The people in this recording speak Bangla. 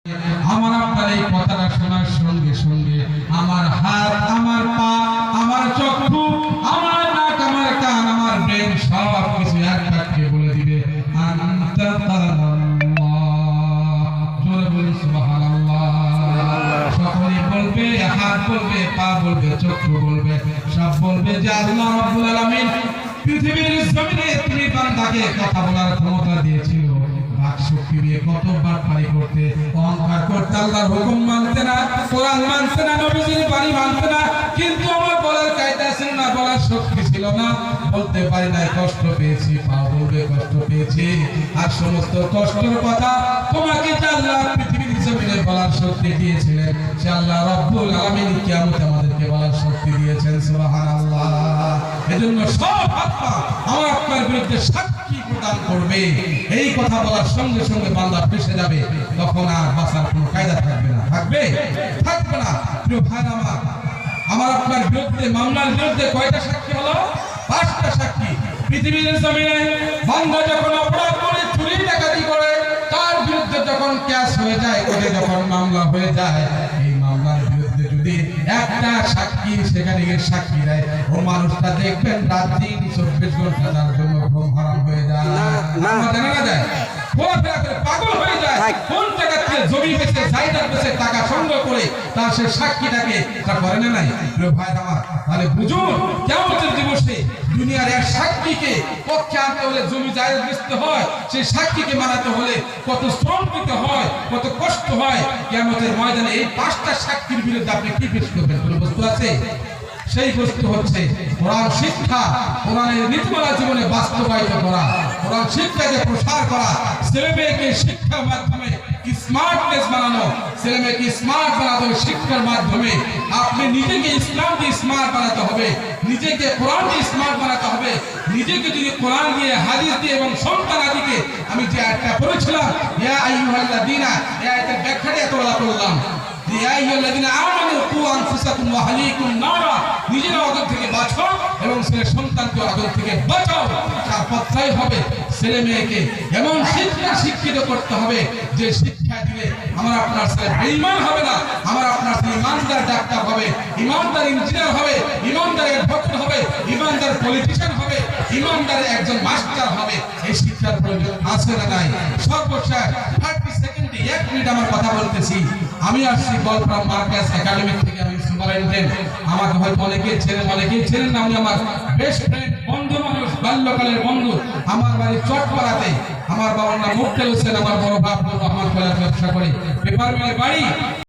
আমার আপনার এই কথাটা শোনার সঙ্গে সঙ্গে আমার হাত, আমার পা, আমার চক্ষু, আমার নাক, আমার কান, আমার ব্রেন সব কিছু এক বাক্যে বলে দিবে আনতা আল্লাহ। জোরে বলি সুবহানাল্লাহ। সকলে বলবে, হাত বলবে, পা বলবে, চক্ষু বলবে, সব বলবে যে আল্লাহ রাব্বুল আলামিন পৃথিবীর জমিনে তুমি বান্দাকে কথা বলার ক্ষমতা দিয়েছিল। শক্তি দিয়ে কতবার পানি করতে, অহংকার করতে, আল্লাহর হুকুম মানতে না, কোরআন মানতে না, নবীজির বাণী মানতে না, কিন্তু আমার বলার কায়দা ছিল না, বলার শক্তি ছিল না, বলতে পারি না, কষ্ট পেয়েছি, পা বলবে কষ্ট পেয়েছি। আর সমস্ত কষ্টের কথা তোমাকে যে আল্লাহ পৃথিবীর জমিনে বলার শক্তি দিয়েছিলেন, সে আল্লাহ রাব্বুল আলামিন কিয়ামতে আমাদেরকে বলার শক্তি দিয়েছেন। সুবহানাল্লাহ। এজন্য সব আত্মা আমার আপনার বিরুদ্ধে সাক্ষী প্রদান করবে। এই কথা বলার সঙ্গে সঙ্গে বান্দা ফেসে যাবে, তখন আর বাঁচার কোনো কায়দা থাকবে না। থাকবে? থাকবে না। প্রিয় ভাই আমার আপনার বিরুদ্ধে, মামলার বিরুদ্ধে কয়টা সাক্ষী হলো? 5টা সাক্ষী। পৃথিবীর জমিনে বান্দা যখন অপরাধ করে, চুরি ডাকাতি করে, তার বিরুদ্ধে যখন কেস হয়ে যায়, কোর্টে যখন মামলা হয়ে যায়, এই মামলার বিরুদ্ধে যদি একটা সাক্ষী সেখানে গিয়ে সাক্ষী দেয়, ও মানুষটা দেখবেন রাত দিন 24 ঘন্টা তার জন্য ঘুম হারাম হয়ে যায়। জানা যায় পাগল হয়ে যায়। কোন টাকা থেকে জমি বেচে, জায়গা বেচে, টাকা সংগ্রহ করে তার সে সাক্ষীটাকে তা করে না নাই। প্রিয় ভাই আমার, তাহলে বুঝুন কিয়ামতের দিবসে দুনিয়ার এক সাক্ষীকে পক্ষে আনতে হলে জমি জায়গা বেচতে হয়, সেই সাক্ষীকে মানাতে হলে কত শ্রম দিতে হয়, কত কষ্ট হয়। কিয়ামতের ময়দানে এই 5টা সাক্ষীর বিরুদ্ধে আপনি কি পেশ করবেন? কোনো বস্তু আছে? সেই বস্তু হচ্ছে কোরআন শিক্ষা, কোরআনের নীতিমালা জীবনে বাস্তবায়িত করা, কোরআন শিক্ষাকে প্রসার করা, ছেলেমেয়েকে শিক্ষার মাধ্যমে স্মার্টনেস বানানো, ছেলেমেয়েকে স্মার্ট বানাতে হবে শিক্ষার মাধ্যমে। আপনি নিজেকে ইসলাম দিয়ে স্মার্ট বানাতে হবে, নিজেকে কোরআন দিয়ে স্মার্ট বানাতে হবে। নিজেকে যদি কোরআন দিয়ে, হাদিস দিয়ে এবং সন্তান আদিকে, আমি যে আয়াতটা পড়েছিলাম, ইয়া আইয়ুহাল্লাযীনা, এই আয়াতের ব্যাখ্যাটা এত বলা করলাম, ইয়া আইয়ুহাল্লাযীনা আমানু কু আনফুসাকুম ওয়া আহলিকুম নারা, নিজেরা আগুন থেকে বাঁচো এবং ছেলে সন্তানকে আগুন থেকে বাঁচাও। তার পথটাই হবে ছেলে মেয়েকে এমন শিক্ষা শিক্ষিত করতে হবে যে শিক্ষা দিলে আমার আপনার ছেলে বেঈমান হবে না, আমার আপনার ছেলে ইমানদার ডাক্তার হবে, ইমানদার ইঞ্জিনিয়ার হবে, ইমানদার অ্যাডভোকেট হবে, ইমানদার পলিটিশিয়ান হবে, ইমানদার একজন মাস্টার হবে। এই শিক্ষার প্রয়োজন আছে না নাই? সর্বশেষ 30 সেকেন্ডে 1 মিনিট আমার কথা বলতেছি। আমি আসছি বলপ্রাম মার্কাস একাডেমি থেকে, আমি সুপারিনটেন্ডেন্ট। আমাকে হয়তো অনেকেই ছেড়েন না, আমি আমার বেস্ট ফ্রেন্ড, বন্ধু মানুষ, বাল্যকালের বন্ধু। আমার বাড়ি চটপাড়াতে, আমার বাবার নাম মুক্তার হোসেন, আমার বড় বাপ রহমান ব্যবসা করে, পেপার মিলের বাড়ি।